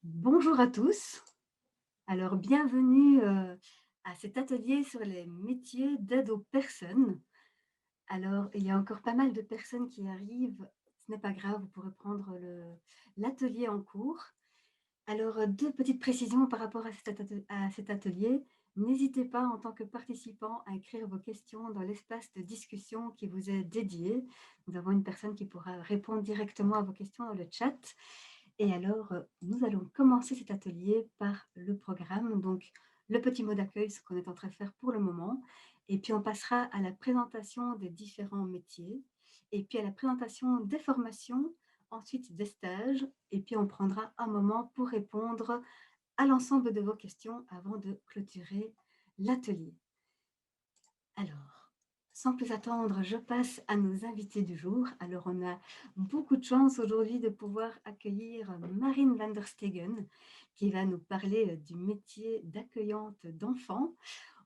Bonjour à tous. Alors, bienvenue à cet atelier sur les métiers d'aide aux personnes. Alors, il y a encore pas mal de personnes qui arrivent. Ce n'est pas grave, vous pourrez prendre l'atelier en cours. Alors, deux petites précisions par rapport à cet atelier. N'hésitez pas en tant que participant à écrire vos questions dans l'espace de discussion qui vous est dédié. Nous avons une personne qui pourra répondre directement à vos questions dans le chat. Et alors, nous allons commencer cet atelier par le programme. Donc, le petit mot d'accueil, ce qu'on est en train de faire pour le moment. Et puis, on passera à la présentation des différents métiers. Et puis, à la présentation des formations, ensuite des stages. Et puis, on prendra un moment pour répondre à l'ensemble de vos questions avant de clôturer l'atelier. Alors, sans plus attendre, je passe à nos invités du jour. Alors, on a beaucoup de chance aujourd'hui de pouvoir accueillir Marine van der Stegen, qui va nous parler du métier d'accueillante d'enfants.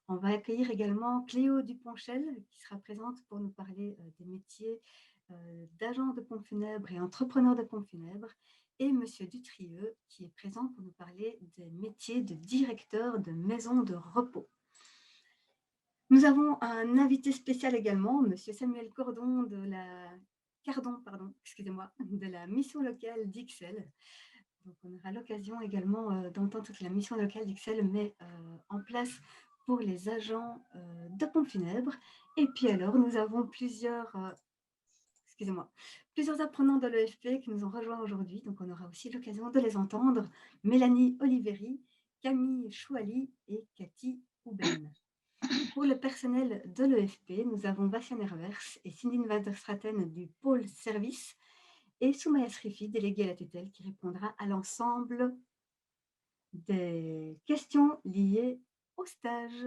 On va accueillir également Cléo Duponchel, qui sera présente pour nous parler des métiers d'agent de pompes funèbres et entrepreneur de pompes funèbres. Et Monsieur Dutrieux, qui est présent pour nous parler des métiers de directeur de maison de repos. Nous avons un invité spécial également, Monsieur Samuel Cardon de la mission locale d'Ixelles. Donc, on aura l'occasion également d'entendre toute la mission locale d'Ixelles met en place pour les agents de pompes funèbres. Et puis alors, nous avons plusieurs apprenants de l'EFP qui nous ont rejoints aujourd'hui. Donc, on aura aussi l'occasion de les entendre. Mélanie Oliveri, Camille Chouali et Cathy Houben. Pour le personnel de l'EFP, nous avons Bastian Hervers et Cindine van der Straten du pôle service et Soumaya Srifi, déléguée à la tutelle, qui répondra à l'ensemble des questions liées au stage.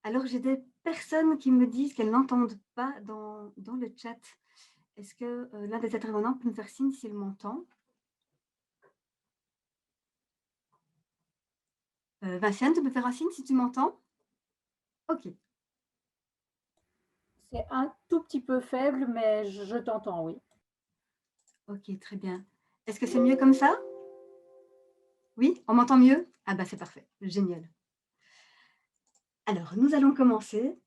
Alors, j'ai des personnes qui me disent qu'elles n'entendent pas dans le chat. Est-ce que l'un des intervenants peut me faire signe s'il m'entend? Vinciane, tu peux faire un signe si tu m'entends? Ok. C'est un tout petit peu faible, mais je t'entends, oui. Ok, très bien. Est-ce que c'est mieux comme ça? Oui, on m'entend mieux? Ah bah c'est parfait, génial. Alors, nous allons commencer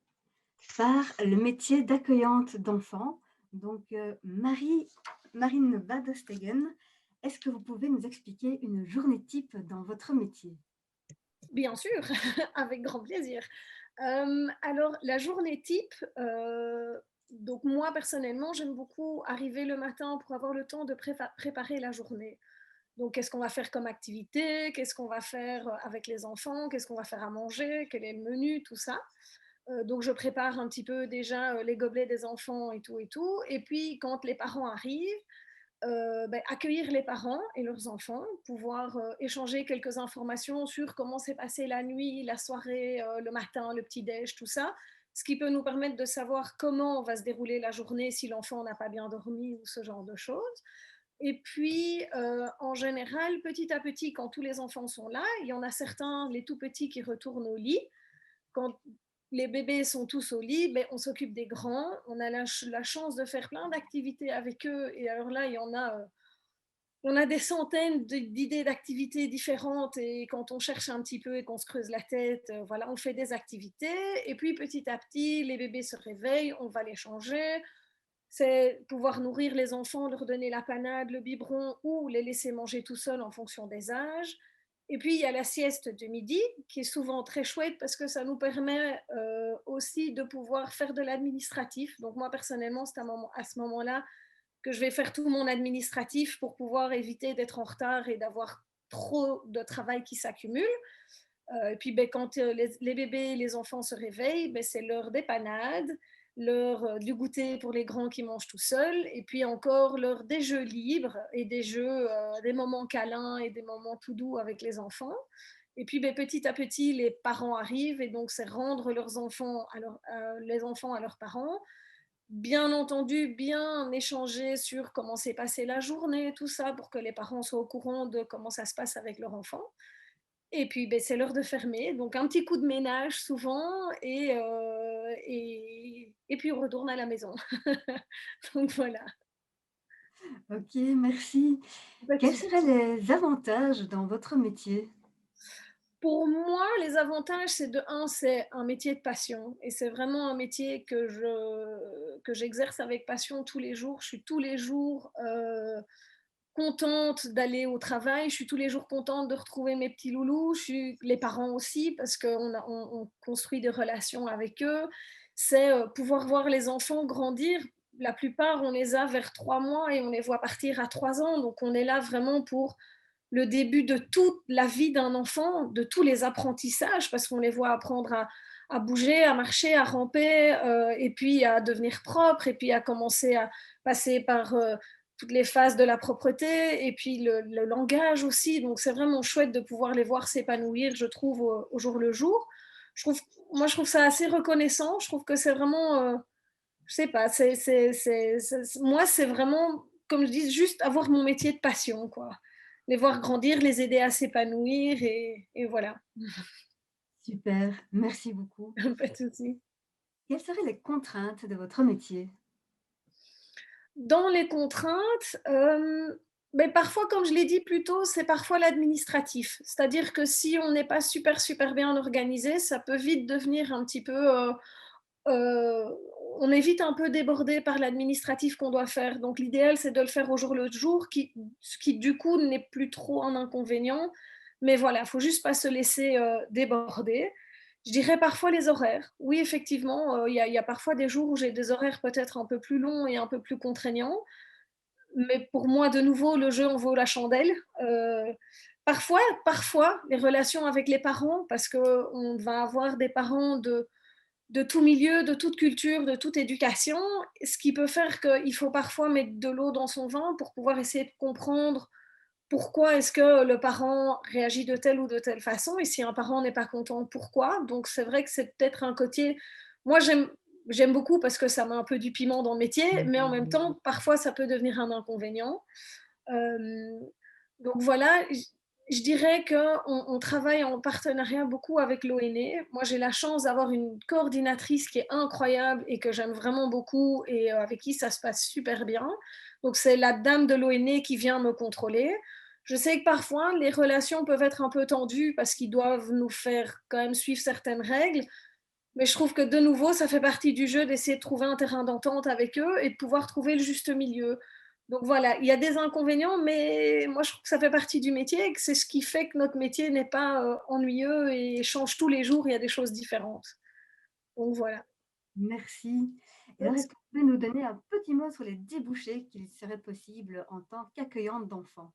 par le métier d'accueillante d'enfants. Donc, Marine van der Stegen, est-ce que vous pouvez nous expliquer une journée type dans votre métier? Bien sûr, avec grand plaisir. Alors, la journée type, donc moi personnellement, j'aime beaucoup arriver le matin pour avoir le temps de préparer la journée. Donc, qu'est-ce qu'on va faire comme activité? Qu'est-ce qu'on va faire avec les enfants? Qu'est-ce qu'on va faire à manger? Quel est le menu? Tout ça. Donc, je prépare un petit peu déjà les gobelets des enfants et tout et tout. Et puis, quand les parents arrivent, accueillir les parents et leurs enfants, pouvoir échanger quelques informations sur comment s'est passée la nuit, la soirée, le matin, le petit-déj, tout ça, ce qui peut nous permettre de savoir comment va se dérouler la journée si l'enfant n'a pas bien dormi ou ce genre de choses. Et puis, en général, petit à petit, quand tous les enfants sont là, il y en a certains, les tout petits, qui retournent au lit. Quand les bébés sont tous au lit, ben, on s'occupe des grands, on a la chance de faire plein d'activités avec eux, et alors là, il y en a, on a des centaines d'idées d'activités différentes, et quand on cherche un petit peu et qu'on se creuse la tête, voilà, on fait des activités, et puis petit à petit, les bébés se réveillent, on va les changer, c'est pouvoir nourrir les enfants, leur donner la panade, le biberon, ou les laisser manger tout seuls en fonction des âges. Et puis, il y a la sieste de midi, qui est souvent très chouette parce que ça nous permet aussi de pouvoir faire de l'administratif. Donc, moi, personnellement, c'est à ce moment-là que je vais faire tout mon administratif pour pouvoir éviter d'être en retard et d'avoir trop de travail qui s'accumule. Et puis, ben, quand les bébés et les enfants se réveillent, ben, c'est l'heure des panades, l'heure du goûter pour les grands qui mangent tout seuls, et puis encore l'heure des jeux libres et des jeux, des moments câlins et des moments tout doux avec les enfants. Et puis, ben, petit à petit, les parents arrivent, et donc c'est rendre les enfants à leurs parents. Bien entendu, bien échanger sur comment s'est passée la journée, tout ça, pour que les parents soient au courant de comment ça se passe avec leur enfant. Et puis, ben, c'est l'heure de fermer, donc un petit coup de ménage souvent, et puis on retourne à la maison. Donc voilà. OK, merci. Pas de Quels souci. seraient les avantages dans votre métier? Pour moi, les avantages, c'est de un, c'est un métier de passion et c'est vraiment un métier que j'exerce avec passion tous les jours. Je suis tous les jours, contente d'aller au travail, je suis tous les jours contente de retrouver mes petits loulous, je suis les parents aussi parce qu'on construit des relations avec eux. C'est, pouvoir voir les enfants grandir. La plupart, on les a vers 3 mois et on les voit partir à 3 ans, donc on est là vraiment pour le début de toute la vie d'un enfant, de tous les apprentissages, parce qu'on les voit apprendre à bouger, à marcher, à ramper, et puis à devenir propre, et puis à commencer à passer par toutes les phases de la propreté, et puis le langage aussi. Donc c'est vraiment chouette de pouvoir les voir s'épanouir, je trouve, au jour le jour. Je trouve, moi, je trouve ça assez reconnaissant. Je trouve que c'est vraiment, je sais pas, moi, c'est vraiment, comme je dis, juste avoir mon métier de passion, quoi. Les voir grandir, les aider à s'épanouir et voilà. Super, merci beaucoup. Pas de souci. Quelles seraient les contraintes de votre métier? Dans les contraintes, beh, parfois, comme je l'ai dit plus tôt, c'est parfois l'administratif. C'est-à-dire que si on n'est pas super, super bien organisé, ça peut vite devenir un petit peu, Heu, on est vite un peu débordé par l'administratif qu'on doit faire. Donc l'idéal, c'est de le faire au jour le jour, ce qui du coup n'est plus trop un inconvénient. Mais voilà, il faut juste pas se laisser, déborder. Je dirais parfois les horaires. Oui, effectivement, il y a parfois des jours où j'ai des horaires peut-être un peu plus longs et un peu plus contraignants. Mais pour moi, de nouveau, le jeu en vaut la chandelle. Parfois, les relations avec les parents, parce qu'on va avoir des parents de tout milieu, de toute culture, de toute éducation, ce qui peut faire qu'il faut parfois mettre de l'eau dans son vin pour pouvoir essayer de comprendre pourquoi est-ce que le parent réagit de telle ou de telle façon et si un parent n'est pas content, pourquoi. Donc c'est vrai que c'est peut-être un côté, moi j'aime beaucoup parce que ça met un peu du piment dans le métier, mais en même temps, parfois ça peut devenir un inconvénient. Euh, donc voilà, je dirais qu'on travaille en partenariat beaucoup avec l'ONE. Moi, j'ai la chance d'avoir une coordinatrice qui est incroyable et que j'aime vraiment beaucoup et avec qui ça se passe super bien. Donc c'est la dame de l'ONE qui vient me contrôler. Je sais que parfois les relations peuvent être un peu tendues parce qu'ils doivent nous faire quand même suivre certaines règles, mais je trouve que de nouveau, ça fait partie du jeu d'essayer de trouver un terrain d'entente avec eux et de pouvoir trouver le juste milieu. Donc voilà, il y a des inconvénients, mais moi je trouve que ça fait partie du métier et que c'est ce qui fait que notre métier n'est pas ennuyeux et change tous les jours, il y a des choses différentes. Donc voilà. Merci. Et alors, est-ce que vous pouvez nous donner un petit mot sur les débouchés qu'il serait possible en tant qu'accueillante d'enfants?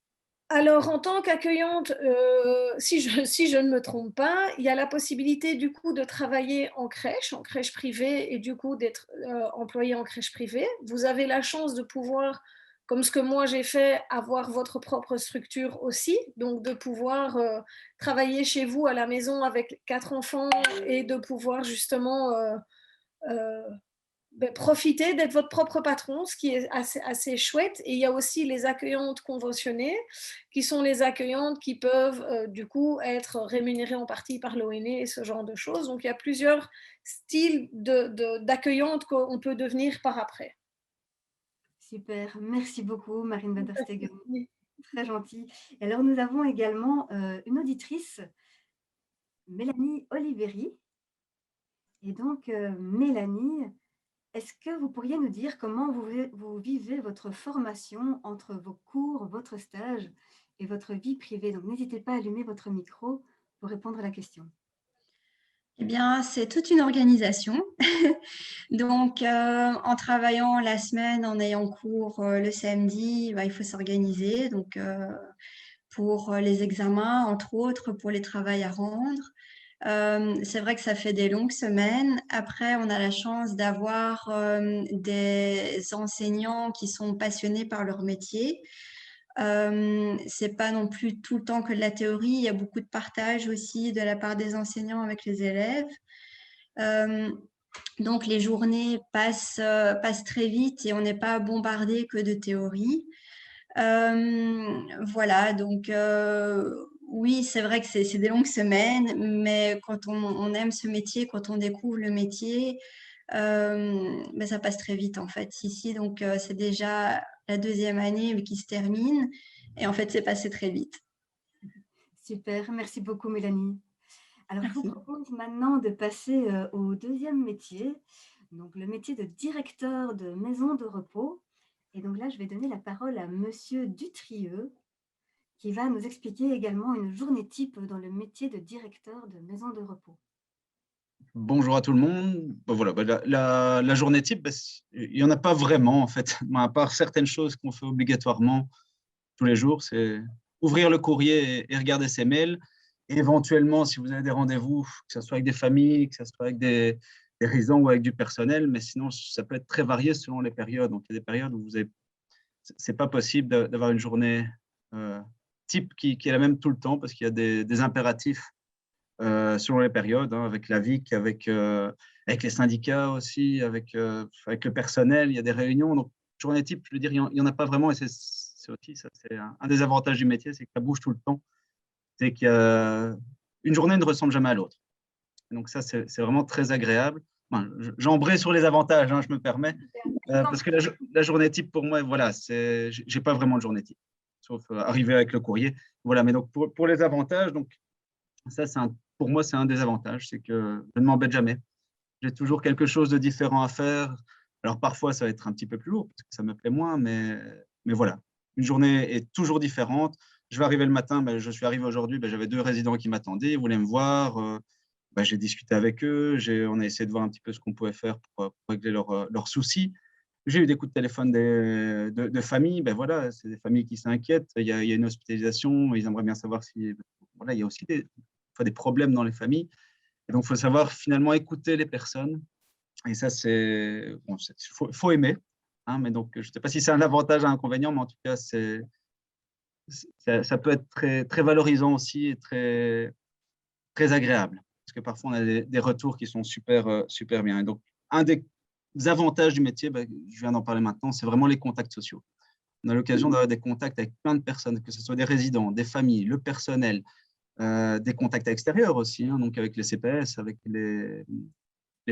Alors, en tant qu'accueillante, si je ne me trompe pas, il y a la possibilité du coup de travailler en crèche privée et du coup d'être, employée en crèche privée. Vous avez la chance de pouvoir, comme ce que moi j'ai fait, avoir votre propre structure aussi, donc de pouvoir, travailler chez vous à la maison avec 4 enfants et de pouvoir justement, heu beh, profiter d'être votre propre patron, ce qui est assez chouette. Et il y a aussi les accueillantes conventionnées, qui sont les accueillantes qui peuvent, du coup, être rémunérées en partie par l'ONE et ce genre de choses. Donc il y a plusieurs styles d'accueillantes qu'on peut devenir par après. Super, merci beaucoup Marine van der Stegen, très gentil. Et alors nous avons également, une auditrice, Mélanie Oliveri. Et donc, Mélanie, est-ce que vous pourriez nous dire comment vous vivez votre formation entre vos cours, votre stage et votre vie privée? Donc n'hésitez pas à allumer votre micro pour répondre à la question. Eh bien, c'est toute une organisation. Donc, en travaillant la semaine, en ayant cours le samedi, bah, il faut s'organiser. Donc, pour les examens, entre autres, pour les travaux à rendre. C'est vrai que ça fait des longues semaines. Après, on a la chance d'avoir des enseignants qui sont passionnés par leur métier. C'est pas non plus tout le temps que de la théorie. Il y a beaucoup de partage aussi de la part des enseignants avec les élèves. Donc les journées passent très vite et on n'est pas bombardé que de théorie. Voilà, donc oui, c'est vrai que c'est des longues semaines, mais quand on aime ce métier, quand on découvre le métier, ben ça passe très vite en fait ici. Donc c'est déjà la deuxième année, mais qui se termine. Et en fait, c'est passé très vite. Super, merci beaucoup Mélanie. Alors, je vous Merci. propose maintenant de passer au deuxième métier, donc le métier de directeur de maison de repos. Et donc là, je vais donner la parole à Monsieur Dutrieux, qui va nous expliquer également une journée type dans le métier de directeur de maison de repos. Bonjour à tout le monde. Bon, voilà, la journée type, il n'y en a pas vraiment en fait, à part certaines choses qu'on fait obligatoirement tous les jours, c'est ouvrir le courrier et regarder ses mails. Et éventuellement, si vous avez des rendez-vous, que ce soit avec des familles, que ce soit avec des résidents ou avec du personnel, mais sinon, ça peut être très varié selon les périodes. Donc, il y a des périodes où c'est pas possible d'avoir une journée type qui est la même tout le temps parce qu'il y a des impératifs selon les périodes, hein, avec la VIC, avec les syndicats aussi, avec le personnel, il y a des réunions. Donc, journée type, je veux dire, il n'y en a pas vraiment. Et c'est aussi, ça, c'est un des avantages du métier, c'est que ça bouge tout le temps. C'est qu'une journée ne ressemble jamais à l'autre. Donc, ça, c'est vraiment très agréable. Enfin, j'embraye sur les avantages, hein, je me permets. Parce que la journée type, pour moi, voilà, je n'ai pas vraiment de journée type, sauf arriver avec le courrier. Voilà, mais donc, pour les avantages, donc, ça, pour moi, c'est un des avantages, c'est que je ne m'embête jamais. J'ai toujours quelque chose de différent à faire. Alors, parfois, ça va être un petit peu plus lourd, parce que ça me plaît moins, mais voilà. Une journée est toujours différente. Je vais arriver le matin, je suis arrivé aujourd'hui, j'avais 2 résidents qui m'attendaient, ils voulaient me voir. J'ai discuté avec eux, on a essayé de voir un petit peu ce qu'on pouvait faire pour régler leurs soucis. J'ai eu des coups de téléphone de famille. Voilà, c'est des familles qui s'inquiètent. Il y a une hospitalisation, ils aimeraient bien savoir si… Voilà, il y a aussi des problèmes dans les familles. Et donc, il faut savoir finalement écouter les personnes. Et ça, faut aimer. Hein, mais donc, je ne sais pas si c'est un avantage ou un inconvénient, mais en tout cas, ça peut être très, très valorisant aussi et très, très agréable. Parce que parfois, on a des retours qui sont super, super bien. Et donc, un des avantages du métier, je viens d'en parler maintenant, c'est vraiment les contacts sociaux. On a l'occasion d'avoir des contacts avec plein de personnes, que ce soit des résidents, des familles, le personnel, des contacts extérieurs aussi, hein, donc avec les CPS, avec les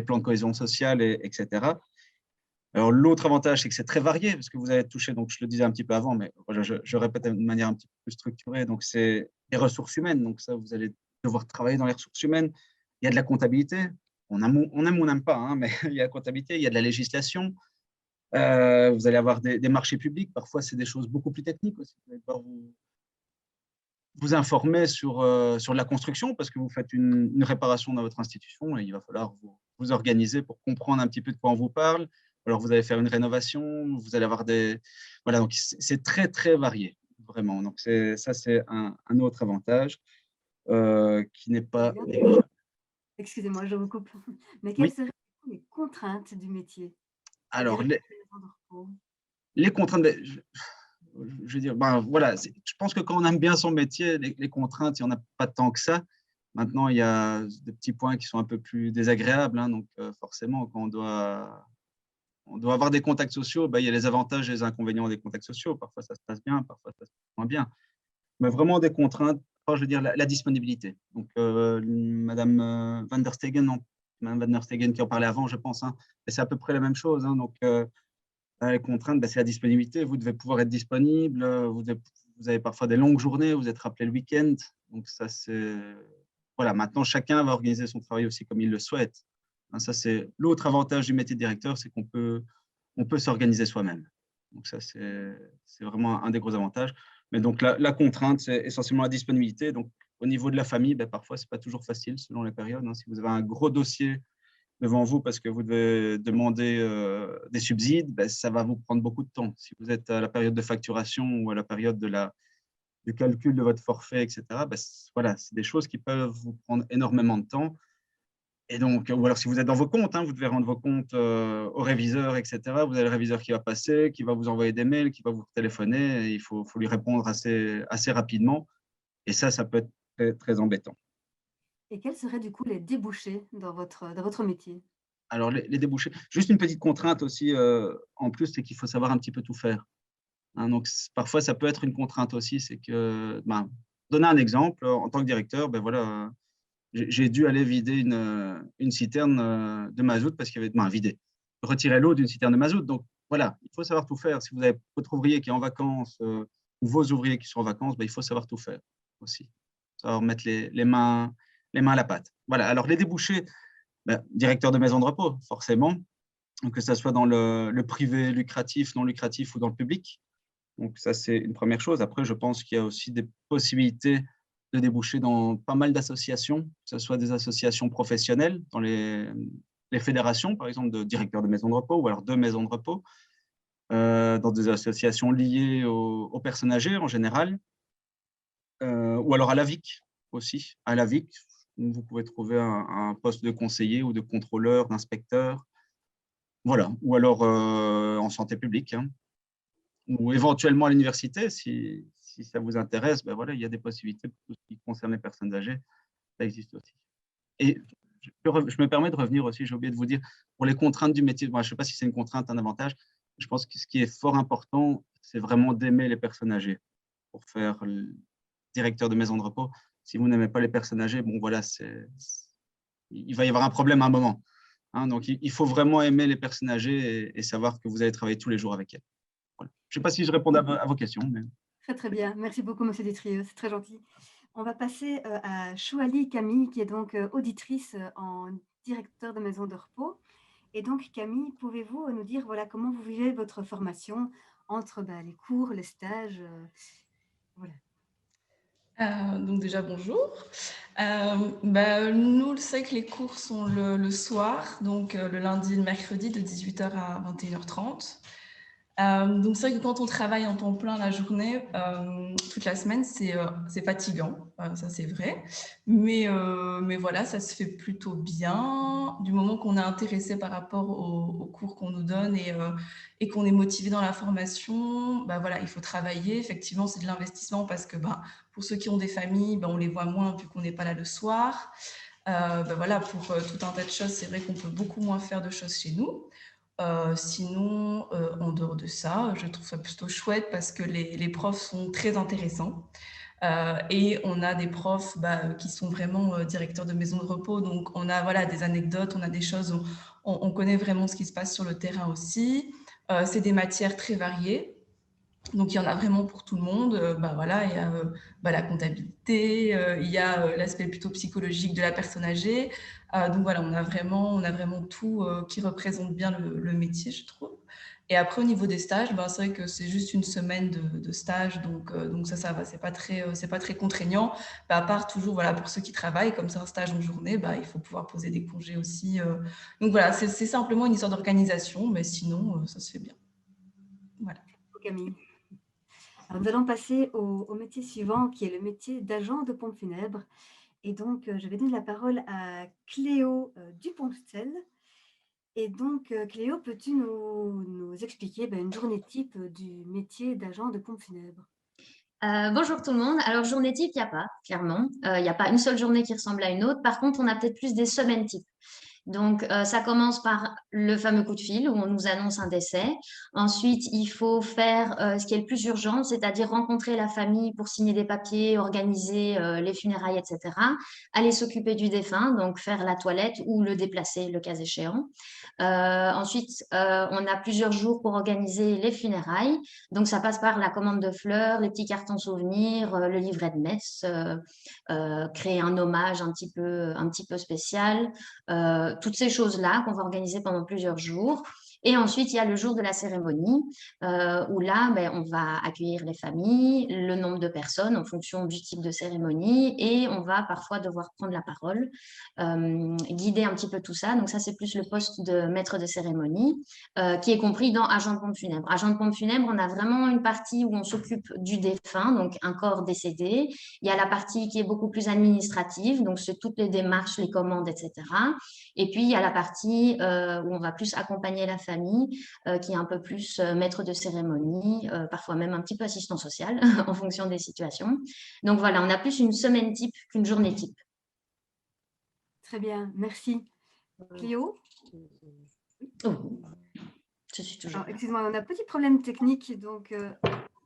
plans de cohésion sociale, etc. Alors, l'autre avantage, c'est que c'est très varié, parce que vous allez toucher, donc je le disais un petit peu avant, mais voilà, je répète de manière un petit peu plus structurée, donc c'est les ressources humaines. Donc ça, vous allez devoir travailler dans les ressources humaines. Il y a de la comptabilité. On aime ou on n'aime pas, hein, mais il y a la comptabilité, il y a de la législation. Vous allez avoir des marchés publics. Parfois, c'est des choses beaucoup plus techniques aussi. Vous allez devoir vous informer sur la construction parce que vous faites une réparation dans votre institution et il va falloir vous organiser pour comprendre un petit peu de quoi on vous parle. Alors, vous allez faire une rénovation, vous allez avoir des… Voilà, donc c'est très, très varié, vraiment. Donc, ça, c'est un autre avantage qui n'est pas… Excusez-moi, je vous coupe. Mais quelles Oui. seraient les contraintes du métier? Alors, repos. les contraintes… Je veux dire, voilà, je pense que quand on aime bien son métier, les contraintes, il n'y en a pas tant que ça. Maintenant, il y a des petits points qui sont un peu plus désagréables. Hein, donc, forcément, quand on doit avoir des contacts sociaux, il y a les avantages et les inconvénients des contacts sociaux. Parfois, ça se passe bien, parfois, ça se passe moins bien. Mais vraiment des contraintes, je veux dire, la disponibilité. Donc, Madame Van der Stegen, Madame Van der Stegen qui en parlait avant, je pense, hein, et c'est à peu près la même chose. Hein, donc, les contraintes, c'est la disponibilité. Vous devez pouvoir être disponible. Vous avez parfois des longues journées. Vous êtes rappelé le week-end. Donc, ça, c'est… Voilà, maintenant, chacun va organiser son travail aussi comme il le souhaite. Hein, ça, c'est l'autre avantage du métier de directeur, c'est qu'on peut s'organiser soi-même. Donc, ça, c'est vraiment un des gros avantages. Mais donc, la contrainte, c'est essentiellement la disponibilité. Donc, au niveau de la famille, parfois, ce n'est pas toujours facile selon les périodes. Hein. Si vous avez un gros dossier devant vous parce que vous devez demander des subsides, ça va vous prendre beaucoup de temps. Si vous êtes à la période de facturation ou à la période du calcul de votre forfait, etc., voilà, c'est des choses qui peuvent vous prendre énormément de temps. Et donc, ou alors si vous êtes dans vos comptes, hein, vous devez rendre vos comptes au réviseur, etc. Vous avez le réviseur qui va passer, qui va vous envoyer des mails, qui va vous téléphoner, et il faut lui répondre assez rapidement. Et ça peut être très, très embêtant. Et quels seraient du coup les débouchés dans votre métier? Alors, les débouchés, juste une petite contrainte aussi en plus, c'est qu'il faut savoir un petit peu tout faire. Hein, donc, parfois, ça peut être une contrainte aussi, c'est que, donner un exemple, en tant que directeur, voilà, j'ai dû aller vider une citerne de mazout parce qu'il y avait, vider, retirer l'eau d'une citerne de mazout. Donc, voilà, il faut savoir tout faire. Si vous avez votre ouvrier qui est en vacances ou vos ouvriers qui sont en vacances, il faut savoir tout faire aussi. Savoir mettre les mains à la pâte. Voilà, alors les débouchés, directeur de maison de repos, forcément, donc que ça soit dans le privé lucratif, non lucratif ou dans le public. Donc ça, c'est une première chose. Après, je pense qu'il y a aussi des possibilités de déboucher dans pas mal d'associations, que ce soit des associations professionnelles, dans les fédérations, par exemple, de directeurs de maisons de repos ou alors de maisons de repos, dans des associations liées aux personnes âgées en général, ou alors à l'AVIC aussi. À l'AVIC, vous pouvez trouver un poste de conseiller ou de contrôleur, d'inspecteur, voilà, ou alors en santé publique, hein. Ou éventuellement à l'université, si ça vous intéresse, voilà, il y a des possibilités pour tout ce qui concerne les personnes âgées, ça existe aussi. Et je me permets de revenir aussi, j'ai oublié de vous dire, pour les contraintes du métier, je ne sais pas si c'est une contrainte, un avantage, je pense que ce qui est fort important, c'est vraiment d'aimer les personnes âgées pour faire le directeur de maison de repos. Si vous n'aimez pas les personnes âgées, voilà, il va y avoir un problème à un moment, hein. Donc, il faut vraiment aimer les personnes âgées et savoir que vous allez travailler tous les jours avec elles. Voilà. Je ne sais pas si je réponds à vos questions. Mais... Très, très bien. Merci beaucoup, Monsieur Détrieux. C'est très gentil. On va passer à Chouali Camille, qui est donc auditrice en directeur de maison de repos. Et donc, Camille, pouvez-vous nous dire voilà, comment vous vivez votre formation entre les cours, les stages voilà. Donc déjà, bonjour. Nous, c'est que les cours sont le soir, donc le lundi et le mercredi de 18h à 21h30. Donc c'est vrai que quand on travaille en temps plein la journée, toute la semaine, c'est fatigant, ça c'est vrai. Mais voilà, ça se fait plutôt bien. Du moment qu'on est intéressé par rapport aux cours qu'on nous donne et qu'on est motivé dans la formation, voilà, il faut travailler. Effectivement, c'est de l'investissement parce que pour ceux qui ont des familles, on les voit moins vu qu'on n'est pas là le soir. Voilà, pour tout un tas de choses, c'est vrai qu'on peut beaucoup moins faire de choses chez nous. Sinon, en dehors de ça, je trouve ça plutôt chouette parce que les profs sont très intéressants. Et on a des profs qui sont vraiment directeurs de maisons de repos. Donc, on a des anecdotes, on a des choses où on connaît vraiment ce qui se passe sur le terrain aussi. C'est des matières très variées. Donc, il y en a vraiment pour tout le monde. Voilà, il y a la comptabilité, il y a l'aspect plutôt psychologique de la personne âgée. Donc, voilà, on a vraiment tout qui représente bien le métier, je trouve. Et après, au niveau des stages, c'est vrai que c'est juste une semaine de stage. Donc ça va, c'est pas très contraignant. À part toujours, voilà, pour ceux qui travaillent, comme c'est un stage en journée, il faut pouvoir poser des congés aussi. Donc, voilà, c'est simplement une histoire d'organisation. Mais sinon, ça se fait bien. Voilà. Camille. Alors, nous allons passer au métier suivant, qui est le métier d'agent de pompe funèbre. Et donc, je vais donner la parole à Cléo Duponcel. Et donc, Cléo, peux-tu nous expliquer une journée type du métier d'agent de pompe funèbre? Bonjour tout le monde. Alors, journée type, il n'y a pas, clairement. Il n'y a pas une seule journée qui ressemble à une autre. Par contre, on a peut-être plus des semaines types. Donc, ça commence par le fameux coup de fil où on nous annonce un décès. Ensuite, il faut faire ce qui est le plus urgent, c'est-à-dire rencontrer la famille pour signer des papiers, organiser les funérailles, etc. Aller s'occuper du défunt, donc faire la toilette ou le déplacer, le cas échéant. Ensuite, on a plusieurs jours pour organiser les funérailles. Donc, ça passe par la commande de fleurs, les petits cartons souvenirs, le livret de messe, créer un hommage un petit peu spécial. Toutes ces choses-là qu'on va organiser pendant plusieurs jours. Et ensuite, il y a le jour de la cérémonie où là, on va accueillir les familles, le nombre de personnes en fonction du type de cérémonie et on va parfois devoir prendre la parole, guider un petit peu tout ça. Donc ça, c'est plus le poste de maître de cérémonie qui est compris dans agent de pompe funèbre. Agent de pompe funèbre, on a vraiment une partie où on s'occupe du défunt, donc un corps décédé. Il y a la partie qui est beaucoup plus administrative, donc c'est toutes les démarches, les commandes, etc. Et puis, il y a la partie où on va plus accompagner la famille, qui est un peu plus maître de cérémonie, parfois même un petit peu assistant social en fonction des situations. Donc voilà, on a plus une semaine type qu'une journée type. Très bien, merci. Cléo? Oh, je suis toujours. Excuse-moi, on a un petit problème technique, donc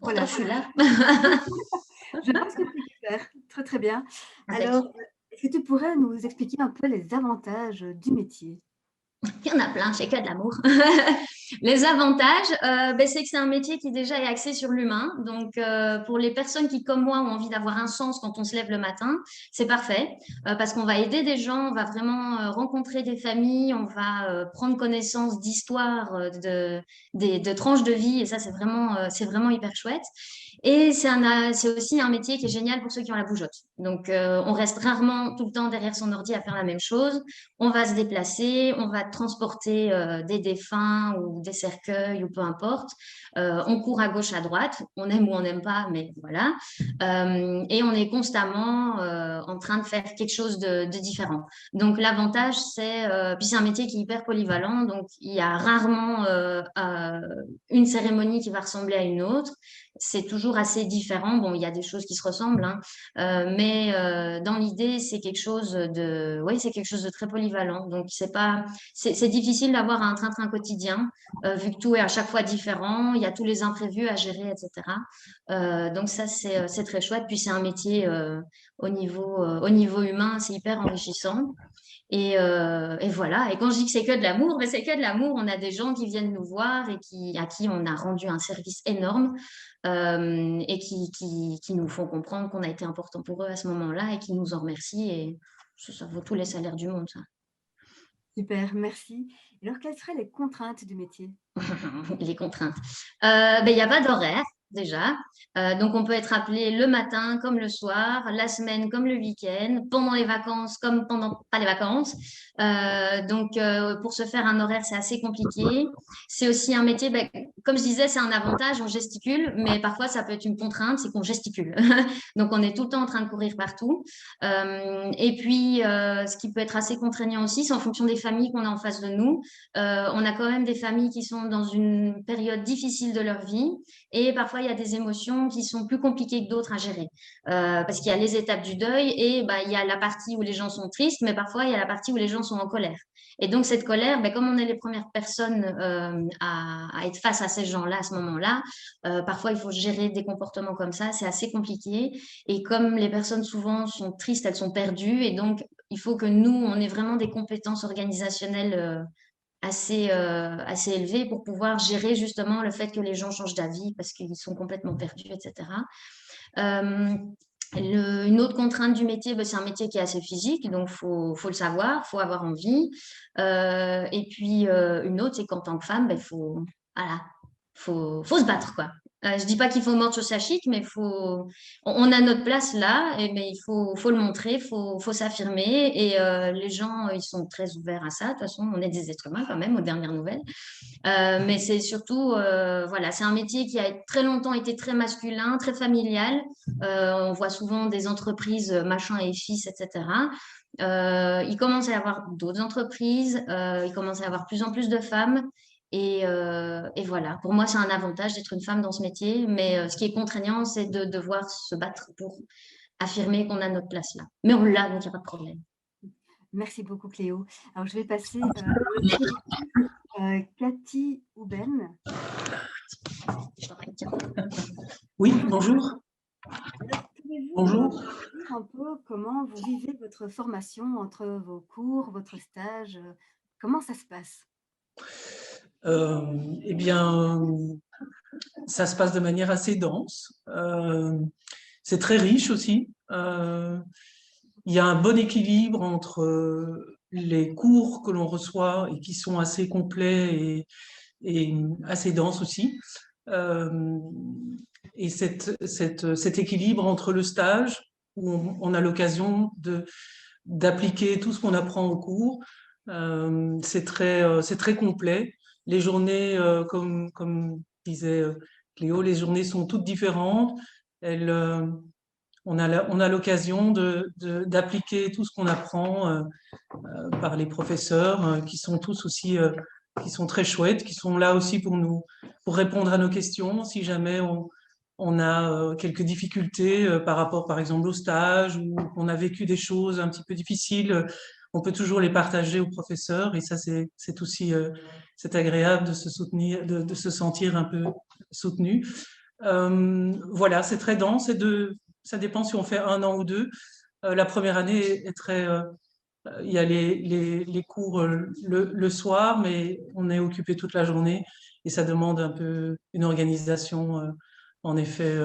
voilà. Je suis là. Je pense que c'est super, très très bien. Alors, est-ce que tu pourrais nous expliquer un peu les avantages du métier? Il y en a plein, c'est que de l'amour. Les avantages, c'est que c'est un métier qui déjà est axé sur l'humain. Donc, pour les personnes qui, comme moi, ont envie d'avoir un sens quand on se lève le matin, c'est parfait parce qu'on va aider des gens, on va vraiment rencontrer des familles, on va prendre connaissance d'histoires, de tranches de vie. Et ça, c'est vraiment hyper chouette. Et c'est aussi un métier qui est génial pour ceux qui ont la bougeotte. Donc, on reste rarement tout le temps derrière son ordi à faire la même chose. On va se déplacer, on va transporter des défunts ou des cercueils ou peu importe. On court à gauche, à droite. On aime ou on n'aime pas, mais voilà. Et on est constamment en train de faire quelque chose de différent. Donc, l'avantage, puis c'est un métier qui est hyper polyvalent. Donc, il y a rarement une cérémonie qui va ressembler à une autre. C'est toujours assez différent. Bon, il y a des choses qui se ressemblent, hein, mais dans l'idée, c'est quelque chose de très polyvalent. Donc, c'est difficile d'avoir un train-train quotidien, vu que tout est à chaque fois différent. Il y a tous les imprévus à gérer, etc. Donc, ça, c'est très chouette. Puis, c'est un métier au niveau humain, c'est hyper enrichissant. Et voilà. Et quand je dis que c'est que de l'amour, c'est que de l'amour. On a des gens qui viennent nous voir et à qui on a rendu un service énorme et qui nous font comprendre qu'on a été important pour eux à ce moment-là et qui nous en remercient. Et ça vaut tous les salaires du monde, ça. Super, merci. Alors, quelles seraient les contraintes du métier? Les contraintes. Il n'y a pas d'horaire, déjà. Donc, on peut être appelé le matin comme le soir, la semaine comme le week-end, pendant les vacances comme pendant pas les vacances. Pour se faire un horaire, c'est assez compliqué. C'est aussi un métier, comme je disais, c'est un avantage, on gesticule, mais parfois, ça peut être une contrainte, c'est qu'on gesticule. Donc, on est tout le temps en train de courir partout. Et puis, ce qui peut être assez contraignant aussi, c'est en fonction des familles qu'on a en face de nous. On a quand même des familles qui sont dans une période difficile de leur vie et parfois il y a des émotions qui sont plus compliquées que d'autres à gérer parce qu'il y a les étapes du deuil et il y a la partie où les gens sont tristes, mais parfois il y a la partie où les gens sont en colère. Et donc cette colère, comme on est les premières personnes à être face à ces gens-là à ce moment-là, parfois il faut gérer des comportements comme ça, c'est assez compliqué. Et comme les personnes souvent sont tristes, elles sont perdues et donc il faut que nous, on ait vraiment des compétences organisationnelles assez élevées pour pouvoir gérer justement le fait que les gens changent d'avis parce qu'ils sont complètement perdus, etc. Une autre contrainte du métier, c'est un métier qui est assez physique, donc il faut le savoir, il faut avoir envie. Et puis, une autre, c'est qu'en tant que femme, faut se battre, quoi. Je dis pas qu'il faut mordre sur sa chic, mais on a notre place là, mais il faut le montrer, faut s'affirmer. Et les gens, ils sont très ouverts à ça. De toute façon, on est des êtres humains quand même, aux dernières nouvelles. Mais c'est surtout, voilà, c'est un métier qui a très longtemps été très masculin, très familial. On voit souvent des entreprises machin et fils, etc. Il commence à y avoir d'autres entreprises, il commence à y avoir plus en plus de femmes. Et voilà, pour moi, c'est un avantage d'être une femme dans ce métier, mais ce qui est contraignant, c'est de devoir se battre pour affirmer qu'on a notre place là. Mais on l'a, donc il n'y a pas de problème. Merci beaucoup, Cléo. Alors, je vais passer Cathy Houben. Oui, bonjour. Bonjour. Dire un peu comment vous vivez votre formation entre vos cours, votre stage, comment ça se passe? Eh bien, ça se passe de manière assez dense. C'est très riche aussi. Il y a un bon équilibre entre les cours que l'on reçoit et qui sont assez complets et assez denses aussi. Et cet équilibre entre le stage, où on a l'occasion d'appliquer tout ce qu'on apprend au cours, c'est très complet. Les journées, comme disait Cléo, les journées sont toutes différentes. On a l'occasion d'appliquer tout ce qu'on apprend par les professeurs, qui sont tous aussi qui sont très chouettes, qui sont là aussi pour répondre à nos questions, si jamais on a quelques difficultés par rapport, par exemple, au stage, ou on a vécu des choses un petit peu difficiles. On peut toujours les partager aux professeurs, et ça, c'est aussi c'est agréable de se soutenir, de se sentir un peu soutenu. Voilà, c'est très dense, ça dépend si on fait 1 an ou 2. La première année est Il y a les cours le soir, mais on est occupé toute la journée et ça demande un peu une organisation, en effet,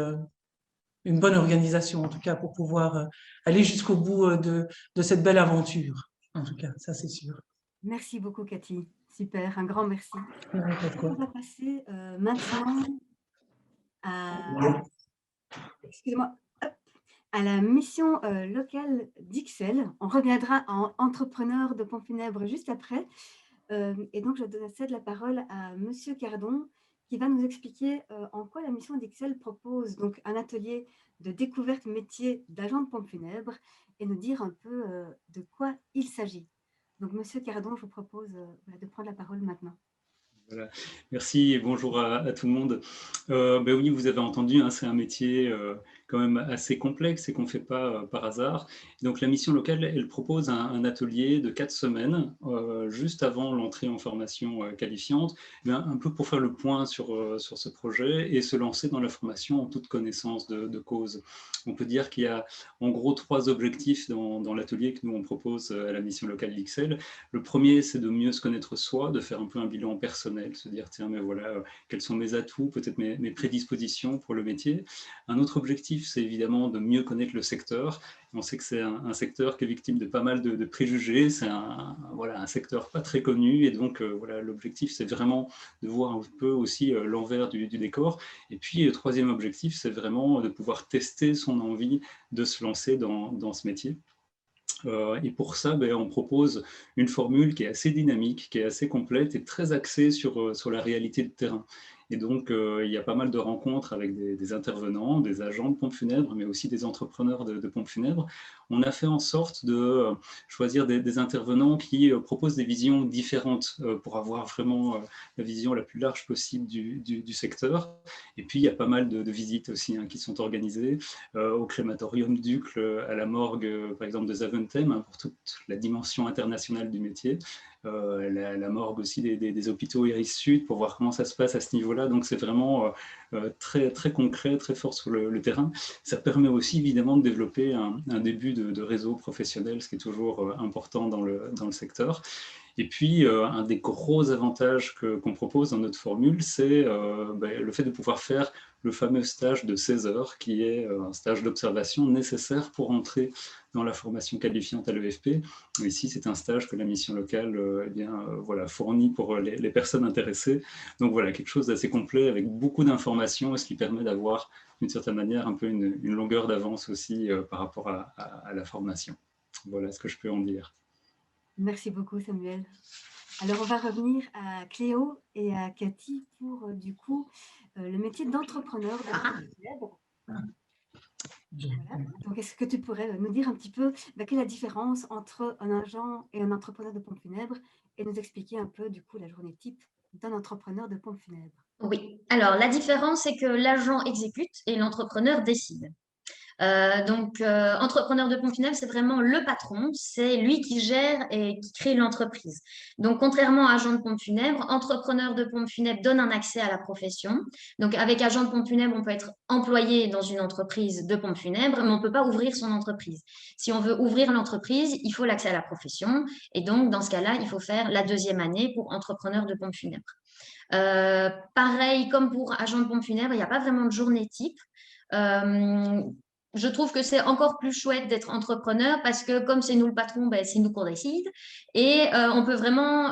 une bonne organisation en tout cas pour pouvoir aller jusqu'au bout de cette belle aventure. En tout cas, ça c'est sûr. Merci beaucoup, Cathy. Super, un grand merci. Ouais, pas de On quoi. va passer maintenant à, excusez-moi, hop, à la mission locale d'Ixelles. On reviendra en entrepreneur de Pont-Funèbre juste après. Et donc, je cède la parole à Monsieur Cardon qui va nous expliquer en quoi la mission d'Ixelles propose donc un atelier de découverte métier d'agent de pompe funèbre et nous dire un peu de quoi il s'agit. Donc, Monsieur Cardon, je vous propose de prendre la parole maintenant. Voilà. Merci et bonjour à tout le monde. Ben oui, vous avez entendu, hein, c'est un métier quand même assez complexe et qu'on ne fait pas par hasard. Donc la mission locale, elle propose un atelier de 4 semaines, juste avant l'entrée en formation qualifiante, un peu pour faire le point sur ce projet et se lancer dans la formation en toute connaissance de cause. On peut dire qu'il y a en gros 3 objectifs dans l'atelier que nous on propose à la mission locale d'Ixelles. Le premier, c'est de mieux se connaître soi, de faire un peu un bilan personnel, se dire, tiens, mais voilà, quels sont mes atouts, peut-être mes prédispositions pour le métier. Un autre objectif, c'est évidemment de mieux connaître le secteur. On sait que c'est un secteur qui est victime de pas mal de préjugés, c'est voilà, un secteur pas très connu, et donc voilà, l'objectif, c'est vraiment de voir un peu aussi l'envers du décor. Et puis, le troisième objectif, c'est vraiment de pouvoir tester son envie de se lancer dans ce métier. Et pour ça, on propose une formule qui est assez dynamique, qui est assez complète et très axée sur la réalité de terrain. Et donc, il y a pas mal de rencontres avec des intervenants, des agents de pompes funèbres, mais aussi des entrepreneurs de pompes funèbres. On a fait en sorte de choisir des intervenants qui proposent des visions différentes pour avoir vraiment la vision la plus large possible du secteur. Et puis, il y a pas mal de visites aussi qui sont organisées au crématorium d'Uccle, à la morgue, par exemple, de Zaventem, pour toute la dimension internationale du métier. La morgue aussi des hôpitaux Iris Sud pour voir comment ça se passe à ce niveau-là. Donc c'est vraiment très, très concret, très fort sur le terrain. Ça permet aussi évidemment de développer un début de réseau professionnel, ce qui est toujours important dans le secteur. Et puis, un des gros avantages qu'on propose dans notre formule, c'est le fait de pouvoir faire le fameux stage de 16 heures, qui est un stage d'observation nécessaire pour entrer dans la formation qualifiante à l'EFP. Ici, c'est un stage que la mission locale voilà, fournit pour les personnes intéressées. Donc voilà, quelque chose d'assez complet avec beaucoup d'informations, ce qui permet d'avoir d'une certaine manière un peu une longueur d'avance aussi par rapport à la formation. Voilà ce que je peux en dire. Merci beaucoup, Samuel. Alors, on va revenir à Cléo et à Cathy pour, du coup, le métier d'entrepreneur de pompe funèbre. Voilà. Donc, est-ce que tu pourrais nous dire un petit peu quelle est la différence entre un agent et un entrepreneur de pompe funèbre et nous expliquer un peu, du coup, la journée type d'un entrepreneur de pompe funèbre? Oui, alors la différence, c'est que l'agent exécute et l'entrepreneur décide. Entrepreneur de pompe funèbre, c'est vraiment le patron, c'est lui qui gère et qui crée l'entreprise. Donc, contrairement à agent de pompe funèbre, entrepreneur de pompe funèbre donne un accès à la profession. Donc, avec agent de pompe funèbre, on peut être employé dans une entreprise de pompe funèbre, mais on ne peut pas ouvrir son entreprise. Si on veut ouvrir l'entreprise, il faut l'accès à la profession. Et donc, dans ce cas-là, il faut faire la 2e année pour entrepreneur de pompe funèbre. Pareil, comme pour agent de pompe funèbre, il n'y a pas vraiment de journée type. Je trouve que c'est encore plus chouette d'être entrepreneur parce que comme c'est nous le patron, c'est nous qu'on décide et on peut vraiment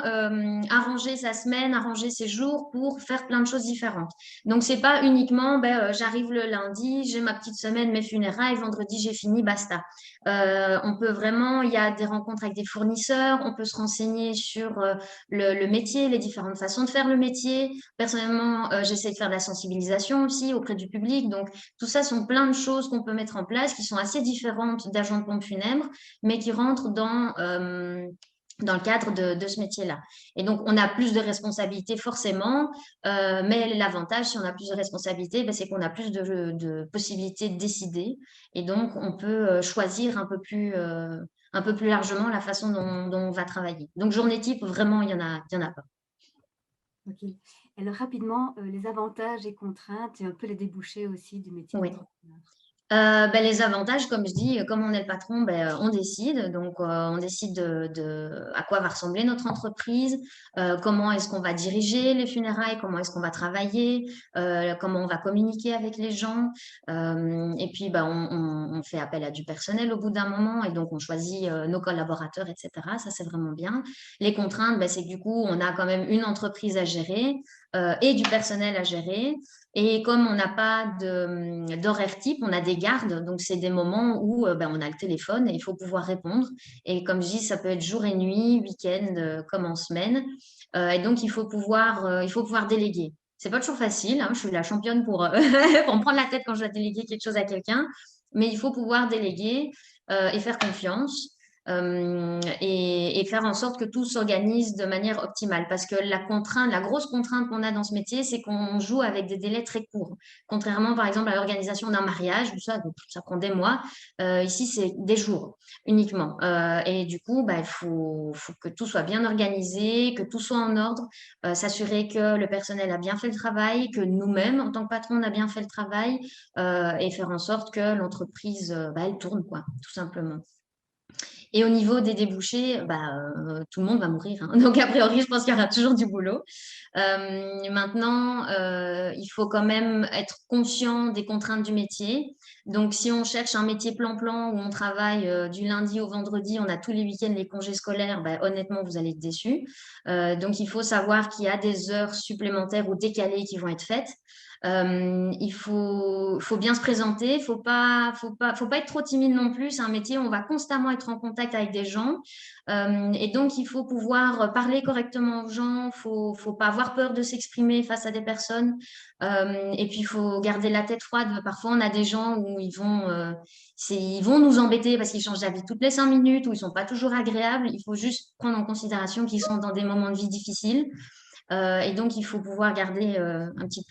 arranger sa semaine, arranger ses jours pour faire plein de choses différentes. Donc, c'est pas uniquement j'arrive le lundi, j'ai ma petite semaine, mes funérailles, vendredi j'ai fini, basta. On peut vraiment, il y a des rencontres avec des fournisseurs, on peut se renseigner sur le métier, les différentes façons de faire le métier. Personnellement, j'essaie de faire de la sensibilisation aussi auprès du public. Donc, tout ça sont plein de choses qu'on peut mettre en place qui sont assez différentes d'agents de pompe funèbre, mais qui rentrent dans le cadre de ce métier-là. Et donc, on a plus de responsabilités forcément, mais l'avantage, si on a plus de responsabilités, c'est qu'on a plus de possibilités de décider. Et donc, on peut choisir un peu plus largement la façon dont on va travailler. Donc, journée type, vraiment, il y en a pas. Ok. Alors, rapidement, les avantages et contraintes et un peu les débouchés aussi du métier Oui. d'entrepreneur. Les avantages, comme je dis, comme on est le patron, on décide. Donc, on décide à quoi va ressembler notre entreprise, comment est-ce qu'on va diriger les funérailles, comment est-ce qu'on va travailler, comment on va communiquer avec les gens. Et puis, on fait appel à du personnel au bout d'un moment et donc on choisit nos collaborateurs, etc. Ça, c'est vraiment bien. Les contraintes, c'est que du coup, on a quand même une entreprise à gérer et du personnel à gérer. Et comme on n'a pas d'horaire type, on a des gardes, donc c'est des moments où on a le téléphone et il faut pouvoir répondre. Et comme je dis, ça peut être jour et nuit, week-end, comme en semaine. Et donc il faut pouvoir déléguer. C'est pas toujours facile, hein, je suis la championne pour, pour me prendre la tête quand je dois déléguer quelque chose à quelqu'un, mais il faut pouvoir déléguer et faire confiance. Et faire en sorte que tout s'organise de manière optimale. Parce que la grosse contrainte qu'on a dans ce métier, c'est qu'on joue avec des délais très courts. Contrairement, par exemple, à l'organisation d'un mariage, ça prend des mois. Ici, c'est des jours uniquement. Et du coup, faut que tout soit bien organisé, que tout soit en ordre, s'assurer que le personnel a bien fait le travail, que nous-mêmes, en tant que patron, on a bien fait le travail, et faire en sorte que l'entreprise, elle tourne, quoi, tout simplement. Et au niveau des débouchés, tout le monde va mourir, hein. Donc, a priori, je pense qu'il y aura toujours du boulot. Maintenant, il faut quand même être conscient des contraintes du métier. Donc, si on cherche un métier plan-plan où on travaille du lundi au vendredi, on a tous les week-ends les congés scolaires, honnêtement, vous allez être déçus. Donc, il faut savoir qu'il y a des heures supplémentaires ou décalées qui vont être faites. Il faut bien se présenter, faut pas être trop timide non plus. C'est un métier où on va constamment être en contact avec des gens, et donc il faut pouvoir parler correctement aux gens. Faut pas avoir peur de s'exprimer face à des personnes, et puis il faut garder la tête froide. Parfois, on a des gens où ils vont nous embêter parce qu'ils changent d'avis toutes les 5 minutes ou ils sont pas toujours agréables. Il faut juste prendre en considération qu'ils sont dans des moments de vie difficiles. Et donc, il faut pouvoir garder un petit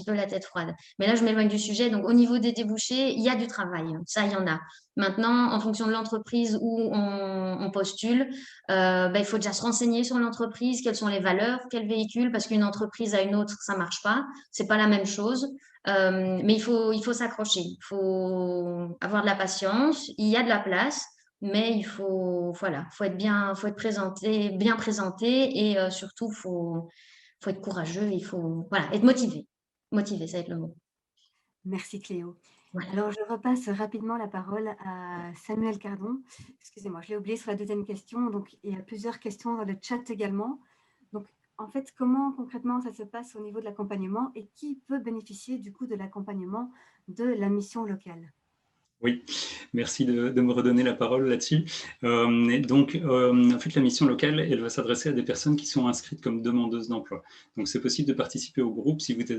peu la tête froide. Mais là, je m'éloigne du sujet. Donc, au niveau des débouchés, il y a du travail. Ça, il y en a. Maintenant, en fonction de l'entreprise où on postule, il faut déjà se renseigner sur l'entreprise, quelles sont les valeurs qu'elle véhicule, parce qu'une entreprise à une autre, ça marche pas. C'est pas la même chose. Mais il faut s'accrocher. Il faut avoir de la patience. Il y a de la place. Mais faut être bien présenté et surtout, faut être courageux, être motivé. Motivé, ça va être le mot. Merci Cléo. Ouais. Alors, je repasse rapidement la parole à Samuel Cardon. Excusez-moi, je l'ai oublié sur la deuxième question. Donc, il y a plusieurs questions dans le chat également. Donc, en fait, comment concrètement ça se passe au niveau de l'accompagnement et qui peut bénéficier du coup de l'accompagnement de la mission locale? Oui, merci de me redonner la parole là-dessus. En fait, la mission locale, elle va s'adresser à des personnes qui sont inscrites comme demandeuses d'emploi. Donc, c'est possible de participer au groupe si vous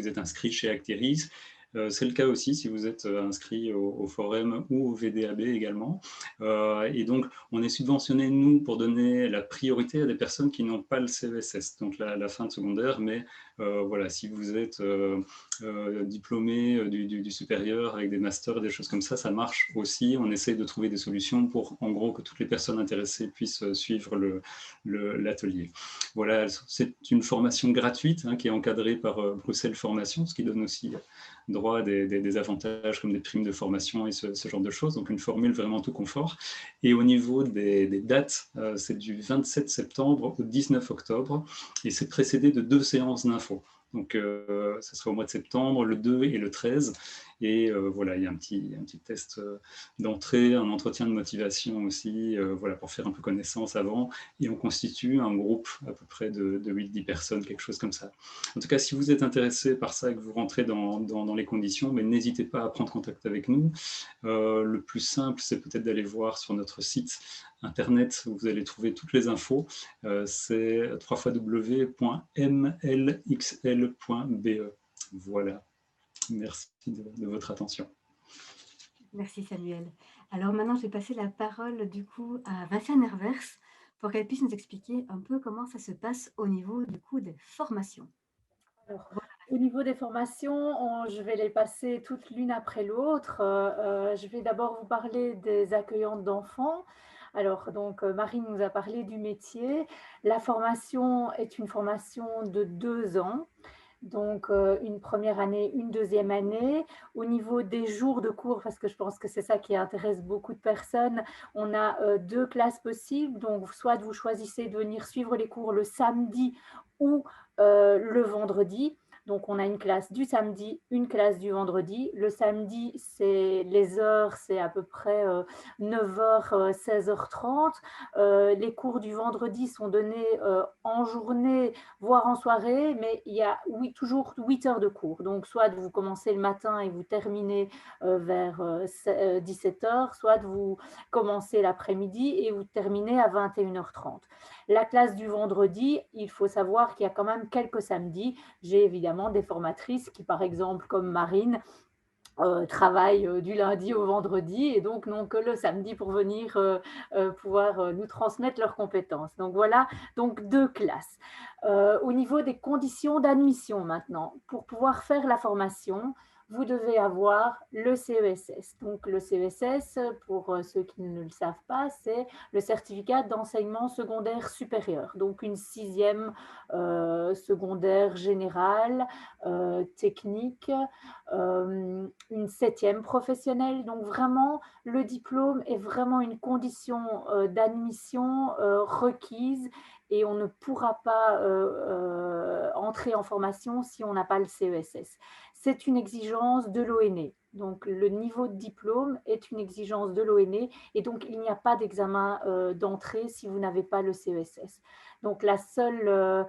êtes inscrit chez Acteris. C'est le cas aussi si vous êtes inscrit au Forum ou au VDAB également. Et donc, on est subventionné, nous, pour donner la priorité à des personnes qui n'ont pas le CESS, donc la fin de secondaire. Mais voilà, si vous êtes diplômé du supérieur avec des masters et des choses comme ça marche aussi. On essaye de trouver des solutions pour, en gros, que toutes les personnes intéressées puissent suivre l'atelier. Voilà, c'est une formation gratuite qui est encadrée par Bruxelles Formation, ce qui donne aussi droit à des avantages comme des primes de formation et ce genre de choses. Donc, une formule vraiment tout confort. Et au niveau des dates, c'est du 27 septembre au 19 octobre et c'est précédé de 2 séances d'info. Donc, ça sera au mois de septembre, le 2 et le 13. Et voilà, il y a un petit test d'entrée, un entretien de motivation aussi, voilà, pour faire un peu connaissance avant. Et on constitue un groupe à peu près de 8-10 personnes, quelque chose comme ça. En tout cas, si vous êtes intéressé par ça et que vous rentrez dans les conditions, mais n'hésitez pas à prendre contact avec nous. Le plus simple, c'est peut-être d'aller voir sur notre site internet où vous allez trouver toutes les infos. C'est www.mlxl.be. Voilà. Merci de votre attention. Merci Samuel. Alors maintenant, je vais passer la parole du coup à Vinciane Hervers pour qu'elle puisse nous expliquer un peu comment ça se passe au niveau du coup des formations. Alors, au niveau des formations, je vais les passer toutes l'une après l'autre. Je vais d'abord vous parler des accueillantes d'enfants. Alors, donc, Marine nous a parlé du métier. La formation est une formation de 2 ans. Donc, une première année, une deuxième année. Au niveau des jours de cours, parce que je pense que c'est ça qui intéresse beaucoup de personnes, on a 2 classes possibles. Donc, soit vous choisissez de venir suivre les cours le samedi ou le vendredi. Donc, on a une classe du samedi, une classe du vendredi. Le samedi, les heures, c'est à peu près 9h, 16h30. Les cours du vendredi sont donnés en journée, voire en soirée, mais il y a toujours 8 heures de cours. Donc, soit vous commencez le matin et vous terminez vers 17h, soit vous commencez l'après-midi et vous terminez à 21h30. La classe du vendredi, il faut savoir qu'il y a quand même quelques samedis. J'ai évidemment des formatrices qui, par exemple, comme Marine, travaillent du lundi au vendredi et donc n'ont que le samedi pour venir pouvoir nous transmettre leurs compétences. Donc voilà, donc 2 classes. Au niveau des conditions d'admission maintenant, pour pouvoir faire la formation, vous devez avoir le CESS. Donc le CESS, pour ceux qui ne le savent pas, c'est le certificat d'enseignement secondaire supérieur. Donc une 6e secondaire générale, technique, une 7e professionnelle. Donc vraiment, le diplôme est vraiment une condition d'admission requise et on ne pourra pas entrer en formation si on n'a pas le CESS. C'est une exigence de l'ONE. Donc, le niveau de diplôme est une exigence de l'ONE et donc il n'y a pas d'examen d'entrée si vous n'avez pas le CESS. Donc, ce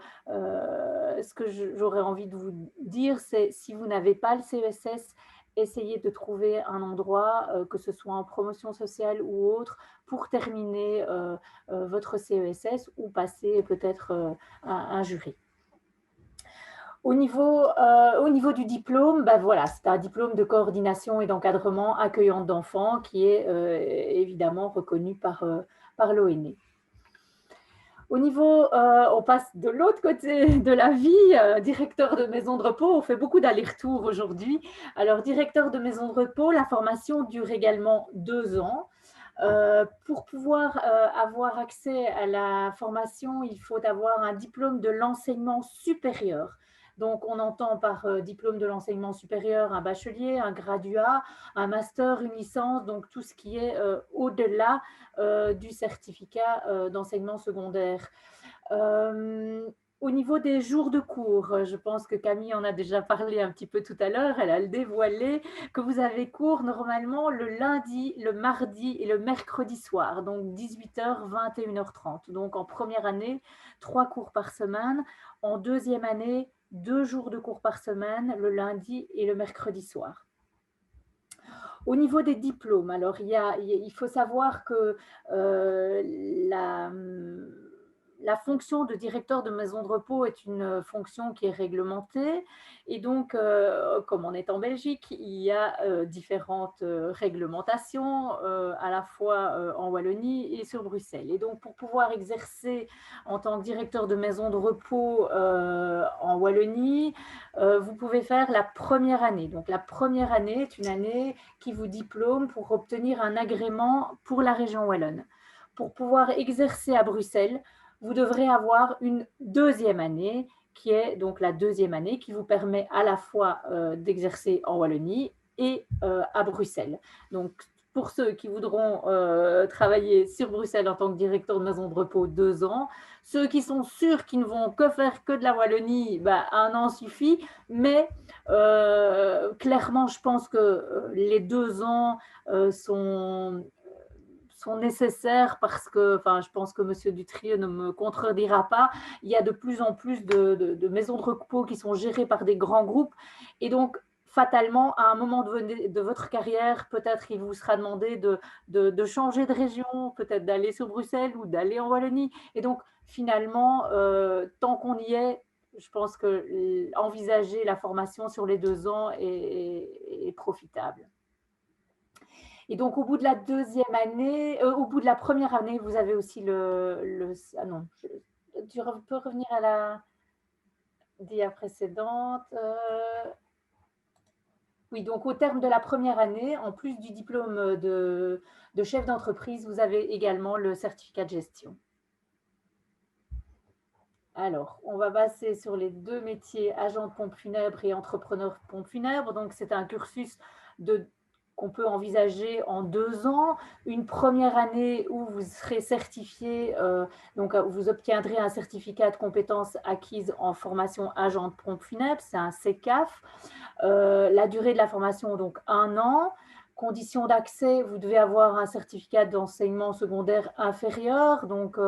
que j'aurais envie de vous dire, c'est si vous n'avez pas le CESS, essayez de trouver un endroit, que ce soit en promotion sociale ou autre, pour terminer votre CESS ou passer peut-être un jury. Au niveau du diplôme, ben voilà, c'est un diplôme de coordination et d'encadrement accueillante d'enfants qui est évidemment reconnu par l'ONE. Au niveau, on passe de l'autre côté de la vie, directeur de maison de repos, on fait beaucoup d'allers-retours aujourd'hui. Alors, directeur de maison de repos, la formation dure également 2 ans. Pour pouvoir avoir accès à la formation, il faut avoir un diplôme de l'enseignement supérieur. Donc, on entend par diplôme de l'enseignement supérieur un bachelier, un graduat, un master, une licence, donc tout ce qui est au-delà du certificat d'enseignement secondaire. Au niveau des jours de cours, je pense que Camille en a déjà parlé un petit peu tout à l'heure, elle a le dévoilé, que vous avez cours normalement le lundi, le mardi et le mercredi soir, donc 18h, 21h30. Donc en première année, 3 cours par semaine. En deuxième année, 2 jours de cours par semaine, le lundi et le mercredi soir. Au niveau des diplômes, alors il faut savoir que la fonction de directeur de maison de repos est une fonction qui est réglementée et donc, comme on est en Belgique, il y a différentes réglementations à la fois en Wallonie et sur Bruxelles. Et donc, pour pouvoir exercer en tant que directeur de maison de repos en Wallonie, vous pouvez faire la première année. Donc, la première année est une année qui vous diplôme pour obtenir un agrément pour la région wallonne. Pour pouvoir exercer à Bruxelles, vous devrez avoir une deuxième année, qui est donc la deuxième année qui vous permet à la fois d'exercer en Wallonie et à Bruxelles. Donc, pour ceux qui voudront travailler sur Bruxelles en tant que directeur de maison de repos, 2 ans. Ceux qui sont sûrs qu'ils ne vont que faire que de la Wallonie, 1 an suffit. Mais clairement, je pense que les 2 ans sont nécessaires parce que, je pense que M. Dutrieux ne me contredira pas, il y a de plus en plus de maisons de repos qui sont gérées par des grands groupes et donc fatalement, à un moment de votre carrière, peut-être il vous sera demandé de changer de région, peut-être d'aller sur Bruxelles ou d'aller en Wallonie et donc finalement, tant qu'on y est, je pense que envisager la formation sur les 2 ans est profitable. Et donc, au bout de la deuxième année, au bout de la première année, vous avez aussi ah non, tu peux revenir à la dia précédente. Oui, donc au terme de la première année, en plus du diplôme de chef d'entreprise, vous avez également le certificat de gestion. Alors, on va passer sur les 2 métiers, agent de pompe funèbre et entrepreneur pompe funèbre. Donc, c'est un cursus qu'on peut envisager en 2 ans. Une première année où vous serez certifié, donc vous obtiendrez un certificat de compétences acquises en formation agent de pompe funèbre, c'est un CECAF. La durée de la formation, donc 1 an. Conditions d'accès, vous devez avoir un certificat d'enseignement secondaire inférieur, donc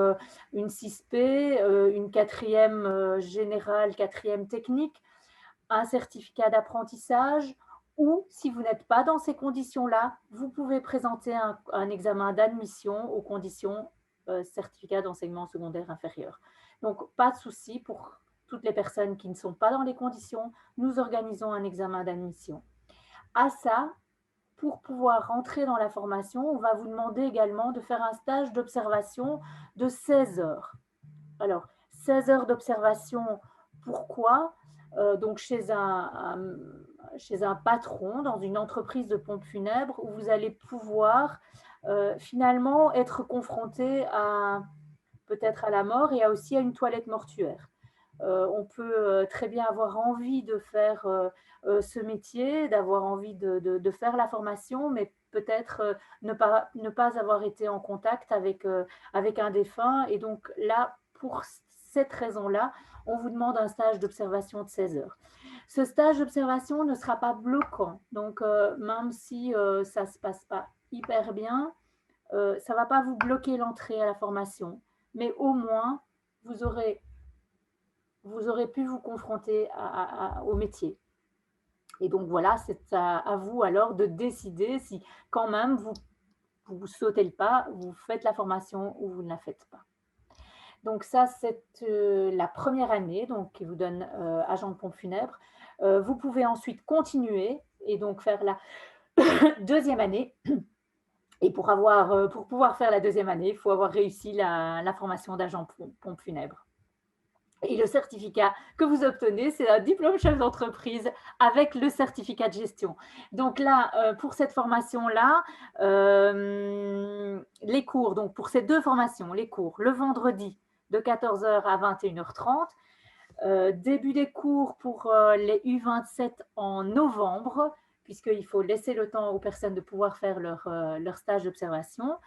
une 6P, une 4e générale, 4e technique, un certificat d'apprentissage, ou si vous n'êtes pas dans ces conditions-là, vous pouvez présenter un examen d'admission aux conditions certificat d'enseignement secondaire inférieur. Donc, pas de souci pour toutes les personnes qui ne sont pas dans les conditions, nous organisons un examen d'admission. À ça, pour pouvoir rentrer dans la formation, on va vous demander également de faire un stage d'observation de 16 heures. Alors, 16 heures d'observation, pourquoi? Donc, chez un patron, dans une entreprise de pompes funèbres, où vous allez pouvoir finalement être confronté peut-être à la mort et aussi à une toilette mortuaire. On peut très bien avoir envie de faire ce métier, d'avoir envie de faire la formation, mais peut-être ne pas avoir été en contact avec un défunt. Et donc là, pour cette raison-là, on vous demande un stage d'observation de 16 heures. Ce stage d'observation ne sera pas bloquant. Donc, même si ça ne se passe pas hyper bien, ça ne va pas vous bloquer l'entrée à la formation. Mais au moins, vous aurez pu vous confronter au métier. Et donc voilà, c'est à vous alors de décider si quand même vous sautez le pas, vous faites la formation ou vous ne la faites pas. Donc ça, c'est la première année donc, qui vous donne agent de pompe funèbre. Vous pouvez ensuite continuer et donc faire la 2e année. Et pour pouvoir faire la 2e année, il faut avoir réussi la formation d'agent pompe funèbre. Et le certificat que vous obtenez, c'est un diplôme chef d'entreprise avec le certificat de gestion. Donc là, pour cette formation-là, les cours, donc pour ces 2 formations, les cours, le vendredi de 14h à 21h30, début des cours pour les U27 en novembre, puisqu'il faut laisser le temps aux personnes de pouvoir faire leur stage d'observation.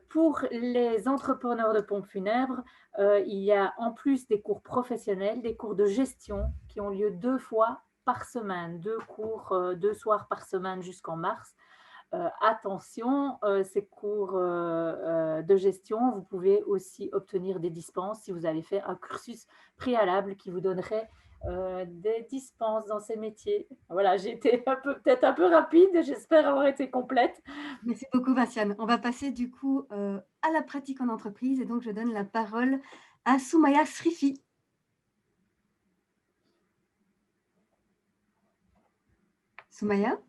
Pour les entrepreneurs de pompes funèbres, il y a en plus des cours professionnels, des cours de gestion qui ont lieu 2 fois par semaine, 2 cours, 2 soirs par semaine jusqu'en mars. Attention, ces cours de gestion, vous pouvez aussi obtenir des dispenses si vous avez fait un cursus préalable qui vous donnerait des dispenses dans ces métiers. Voilà, j'ai été peut-être un peu rapide, j'espère avoir été complète. Merci beaucoup, Vinciane. On va passer du coup à la pratique en entreprise et donc je donne la parole à Soumaya Srifi. Soumaya?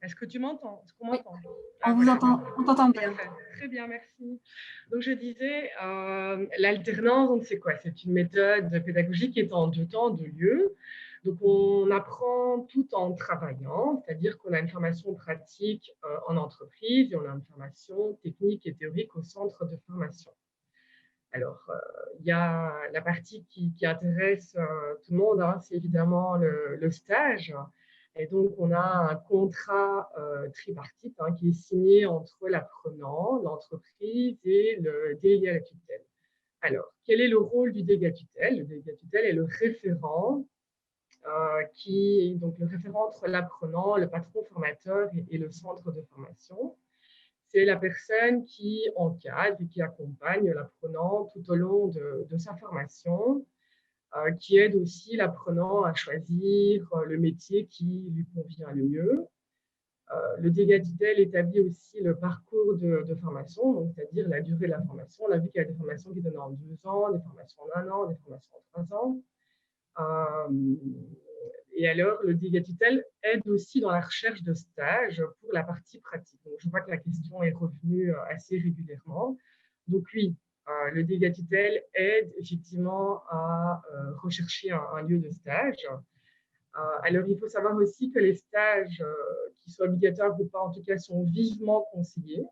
Est-ce que tu m'entends? Est-ce qu'on m'entend? On vous entend, on t'entend bien. Parfait. Très bien, merci. Donc, je disais, l'alternance, c'est quoi? C'est une méthode pédagogique qui est en 2 temps, 2 lieux. Donc, on apprend tout en travaillant, c'est-à-dire qu'on a une formation pratique en entreprise et on a une formation technique et théorique au centre de formation. Alors, il y a la partie qui intéresse tout le monde, hein, c'est évidemment le stage. Et donc, on a un contrat tripartite hein, qui est signé entre l'apprenant, l'entreprise et le délégué à la tutelle. Alors, quel est le rôle du délégué à tutelle? Le délégué à tutelle est le référent, donc le référent entre l'apprenant, le patron formateur et le centre de formation. C'est la personne qui encadre et qui accompagne l'apprenant tout au long de sa formation, qui aide aussi l'apprenant à choisir le métier qui lui convient le mieux. Le délégué à tutelle établit aussi le parcours de formation, donc c'est-à-dire la durée de la formation. On a vu qu'il y a des formations qui donnent en 2 ans, des formations en 1 an, des formations en 3 ans. Et alors, le délégué à tutelle aide aussi dans la recherche de stages pour la partie pratique. Donc, je vois que la question est revenue assez régulièrement. Donc oui, le délégué à tutelle aide effectivement à rechercher un lieu de stage. Alors, il faut savoir aussi que les stages qui soient obligatoires ou pas, en tout cas, sont vivement conseillés.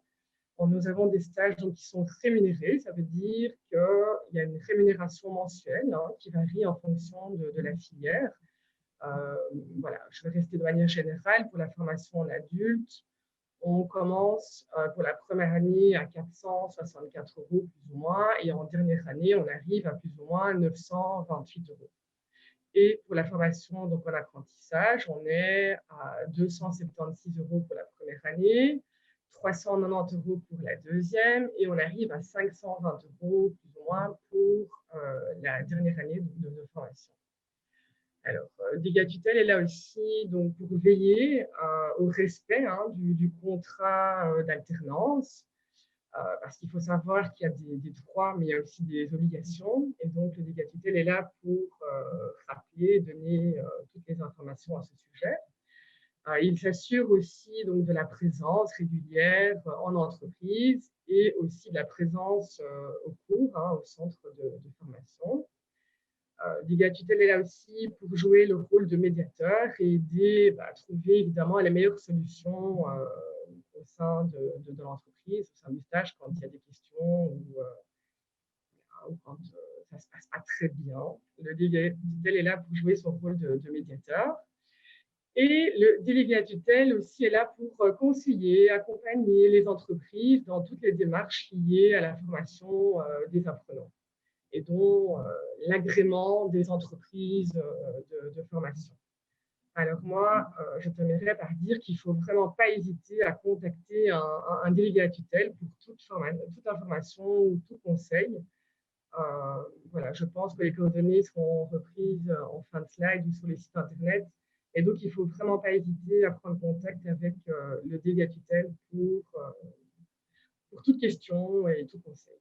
Nous avons des stages donc, qui sont rémunérés, ça veut dire qu'il y a une rémunération mensuelle qui varie en fonction de la filière. Voilà, je vais rester de manière générale pour la formation en adulte. On commence pour la première année à 464 € plus ou moins, et en dernière année, on arrive à plus ou moins 928 €. Et pour la formation donc en apprentissage, on est à 276 € pour la première année, 390 € pour la deuxième, et on arrive à 520 € plus ou moins pour la dernière année de formation. Alors, Dégâts Tutelle est là aussi donc, pour veiller au respect du contrat d'alternance, parce qu'il faut savoir qu'il y a des droits, mais il y a aussi des obligations. Et donc, le Dégâts Tutelle est là pour rappeler, donner toutes les informations à ce sujet. Il s'assure aussi donc, de la présence régulière en entreprise et aussi de la présence au cours, au centre de formation. Dégâts Tutelle est là aussi pour jouer le rôle de médiateur et aider à trouver évidemment les meilleures solutions au sein de l'entreprise, au sein du stage, quand il y a des questions ou quand ça ne se passe pas très bien. Le Dégâts Tutelle est là pour jouer son rôle de médiateur. Et le délégué à tutelle aussi est là pour conseiller, accompagner les entreprises dans toutes les démarches liées à la formation des apprenants et dont l'agrément des entreprises de formation. Alors moi, je terminerai par dire qu'il ne faut vraiment pas hésiter à contacter un délégué à tutelle pour toute information ou tout conseil. Voilà, je pense que les coordonnées seront reprises en fin de slide ou sur les sites internet. Et donc, il ne faut vraiment pas hésiter à prendre contact avec le délégué à tutelle pour toute question et tout conseil.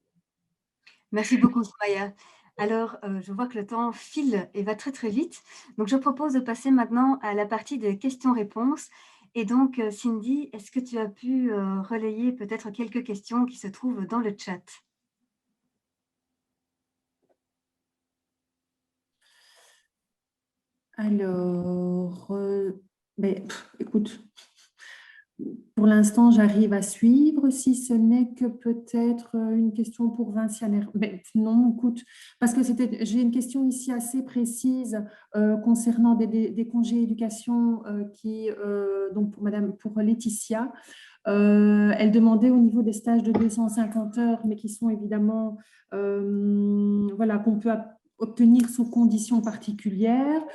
Merci beaucoup, Soraya. Alors, je vois que le temps file et va très, très vite. Donc, je propose de passer maintenant à la partie des questions-réponses. Et donc, Cindy, est-ce que tu as pu relayer peut-être quelques questions qui se trouvent dans le chat? Alors, écoute, pour l'instant, j'arrive à suivre, si ce n'est que peut-être une question pour Vinciane. Non, écoute, parce que j'ai une question ici assez précise concernant des congés éducation donc pour Laetitia. Elle demandait au niveau des stages de 250 heures, mais qui sont évidemment, voilà, qu'on peut obtenir sous conditions particulières.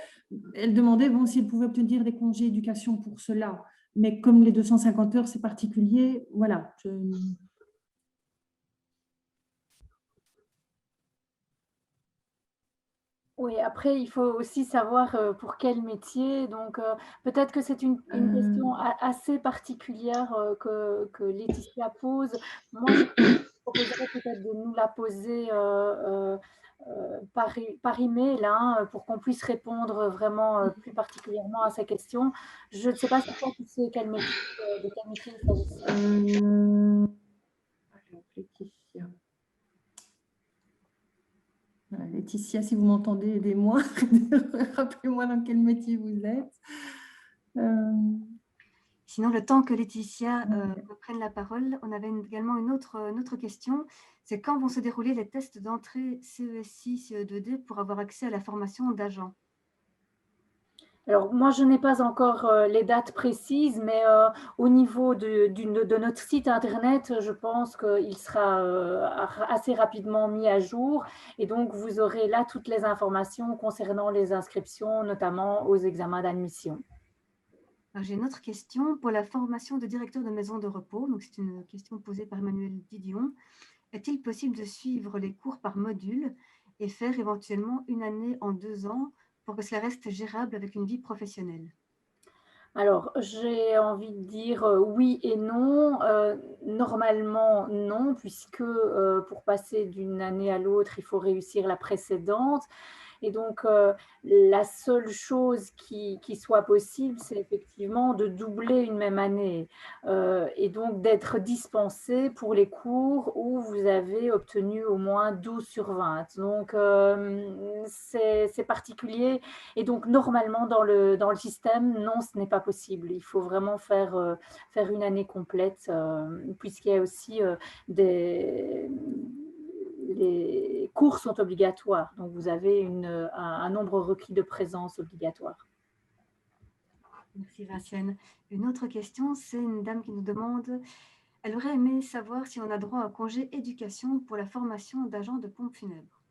Elle demandait si elle pouvait obtenir des congés éducation pour cela. Mais comme les 250 heures, c'est particulier, voilà. Oui, après, il faut aussi savoir pour quel métier. Donc, peut-être que c'est une question assez particulière que Laetitia pose. Moi, je proposerais peut-être de nous la poser par email pour qu'on puisse répondre vraiment plus particulièrement à ces questions. Je ne sais pas si toi, tu sais de quel métier il s'agit. Laetitia, si vous m'entendez, aidez-moi. Rappelez-moi dans quel métier vous êtes. Sinon, le temps que Laetitia reprenne la parole, on avait également une autre question. C'est quand vont se dérouler les tests d'entrée CESI, CE2D pour avoir accès à la formation d'agent? Alors, moi, je n'ai pas encore les dates précises, mais au niveau de notre site internet, je pense qu'il sera assez rapidement mis à jour. Et donc, vous aurez là toutes les informations concernant les inscriptions, notamment aux examens d'admission. J'ai une autre question pour la formation de directeur de maison de repos. Donc, c'est une question posée par Emmanuel Didion. Est-il possible de suivre les cours par module et faire éventuellement une année en 2 ans pour que cela reste gérable avec une vie professionnelle? Alors, j'ai envie de dire oui et non. Normalement, non, puisque pour passer d'une année à l'autre, il faut réussir la précédente. Et donc, la seule chose qui soit possible, c'est effectivement de doubler une même année et donc d'être dispensé pour les cours où vous avez obtenu au moins 12 sur 20. Donc, c'est particulier. Et donc, normalement, dans le système, non, ce n'est pas possible. Il faut vraiment faire une année complète, puisqu'il y a aussi les cours sont obligatoires. Donc, vous avez un nombre requis de présence obligatoire. Merci Vinciane. Une autre question, c'est une dame qui nous demande, elle aurait aimé savoir si on a droit à congé éducation pour la formation d'agent de pompe funèbre.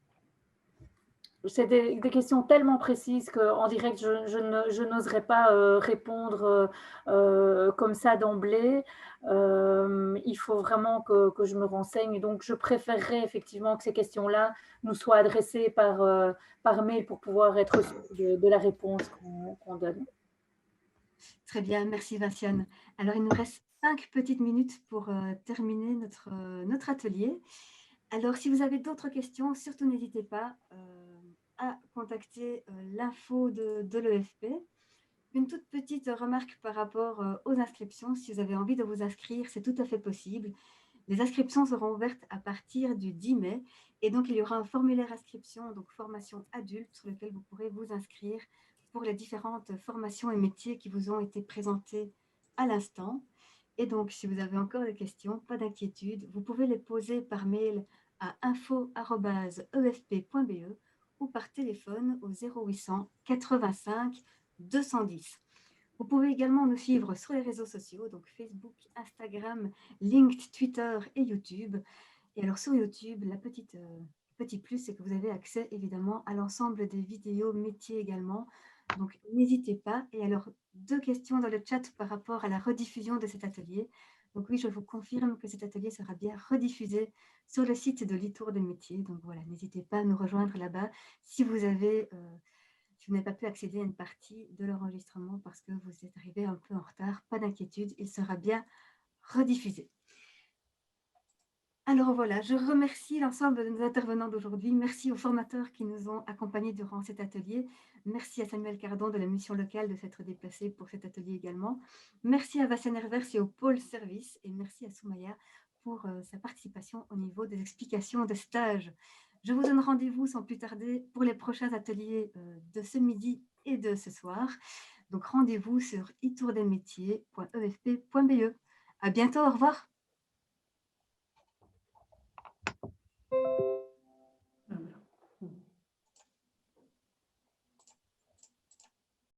C'est des questions tellement précises qu'en direct, je n'oserais pas répondre comme ça d'emblée. Il faut vraiment que je me renseigne. Donc, je préférerais effectivement que ces questions-là nous soient adressées par mail pour pouvoir être sûre de la réponse qu'on donne. Très bien, merci Vinciane. Alors, il nous reste 5 petites minutes pour terminer notre atelier. Alors, si vous avez d'autres questions, surtout n'hésitez pas à contacter l'info de l'EFP. Une toute petite remarque par rapport aux inscriptions. Si vous avez envie de vous inscrire, c'est tout à fait possible. Les inscriptions seront ouvertes à partir du 10 mai. Et donc, il y aura un formulaire inscription, donc formation adulte, sur lequel vous pourrez vous inscrire pour les différentes formations et métiers qui vous ont été présentés à l'instant. Et donc, si vous avez encore des questions, pas d'inquiétude, vous pouvez les poser par mail à info@efp.be ou par téléphone au 0800 85 210. Vous pouvez également nous suivre sur les réseaux sociaux, donc Facebook, Instagram, LinkedIn, Twitter et YouTube. Et alors sur YouTube, petit plus, c'est que vous avez accès évidemment à l'ensemble des vidéos métiers également. Donc n'hésitez pas. Et alors, 2 questions dans le chat par rapport à la rediffusion de cet atelier. Donc oui, je vous confirme que cet atelier sera bien rediffusé sur le site de l'e-tour des métiers. Donc voilà, n'hésitez pas à nous rejoindre là-bas si vous n'avez pas pu accéder à une partie de l'enregistrement parce que vous êtes arrivé un peu en retard. Pas d'inquiétude, il sera bien rediffusé. Alors voilà, je remercie l'ensemble de nos intervenants d'aujourd'hui. Merci aux formateurs qui nous ont accompagnés durant cet atelier. Merci à Samuel Cardon de la mission locale de s'être déplacé pour cet atelier également. Merci à Vincent Hervers et au pôle service. Et merci à Soumaya pour sa participation au niveau des explications de stage. Je vous donne rendez-vous sans plus tarder pour les prochains ateliers de ce midi et de ce soir. Donc rendez-vous sur itourdesmétiers.efp.be. À bientôt, au revoir.